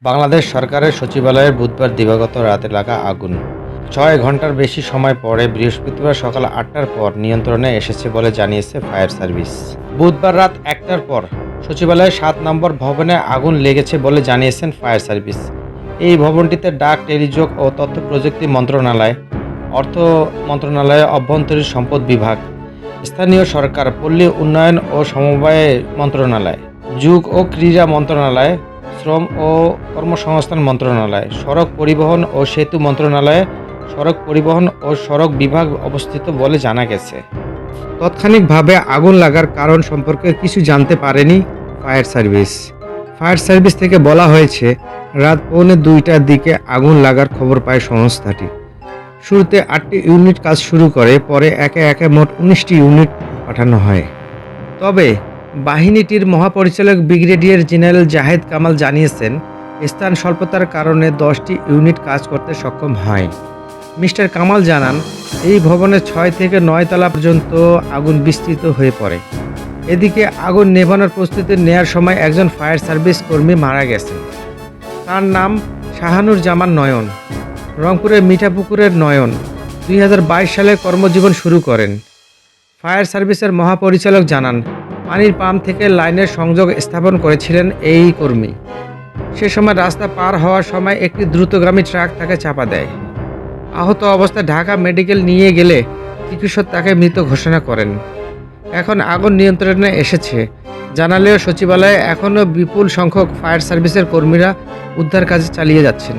বাংলাদেশ সরকারের সচিবালয়ে বুধবার দিবাগত রাতে লাগা আগুন ৬ ঘন্টার বেশি সময় পরে বৃহস্পতিবার সকাল ৮টার পর নিয়ন্ত্রণে এসেছে বলে জানিয়েছে ফায়ার সার্ভিস। বুধবার রাত ১টার পর সচিবালয়ের ৭ নম্বর ভবনে আগুন লেগেছে বলে জানিয়েছেন ফায়ার সার্ভিস। এই ভবনটিতে ডাক, টেলিযোগ ও তথ্য প্রযুক্তি মন্ত্রণালয়, অর্থ মন্ত্রণালয়, অভ্যন্তরীণ সম্পদ বিভাগ, স্থানীয় সরকার, পল্লী উন্নয়ন ও সমবায় মন্ত্রণালয়, যুগ ও ক্রীড়া মন্ত্রণালয়, শ্রম ও কর্মসংস্থান মন্ত্রণালয়, সড়ক পরিবহন ও সেতু মন্ত্রণালয়ে সড়ক পরিবহন ও সড়ক বিভাগ অবস্থিত বলে জানা গেছে। তাৎক্ষণিকভাবে আগুন লাগার কারণ সম্পর্কে কিছু জানতে পারেনি ফায়ার সার্ভিস। ফায়ার সার্ভিস থেকে বলা হয়েছে, রাত ১:৩০টার দিকে আগুন লাগার খবর পায় সংস্থাটি। শুরুতে ৮টি ইউনিট কাজ শুরু করে, পরে একে একে মোট ১৯টি ইউনিট পাঠানো হয়। তবে বাহিনীটির মহাপরিচালক ব্রিগেডিয়ার জেনারেল জাহেদ কামাল জানিয়েছেন, স্থান স্বল্পতার কারণে 10টি ইউনিট কাজ করতে সক্ষম হয়। মিস্টার কামাল জানান, এই ভবনের ৬ থেকে ৯ তলা পর্যন্ত আগুন বিস্তৃত হয়ে পড়ে। এদিকে আগুন নেভানোর প্রস্তুতি নেয়ার সময় একজন ফায়ার সার্ভিস কর্মী মারা গেছেন। তার নাম শাহানুর জামান নয়ন, রংপুরের মিঠাপুকুরের নয়ন। ২০২২ সালে কর্মজীবন শুরু করেন। ফায়ার সার্ভিসের মহাপরিচালক জানান, পানির পাম্প থেকে লাইনের সংযোগ স্থাপন করেছিলেন এই কর্মী। সে সময় রাস্তা পার হওয়ার সময় একটি দ্রুতগামী ট্রাক তাকে চাপা দেয়। আহত অবস্থায় ঢাকা মেডিকেল নিয়ে গেলে চিকিৎসক তাকে মৃত ঘোষণা করেন। এখন আগুন নিয়ন্ত্রণে এসেছে জানালেও সচিবালয়ে এখনও বিপুল সংখ্যক ফায়ার সার্ভিসের কর্মীরা উদ্ধার কাজ চালিয়ে যাচ্ছেন।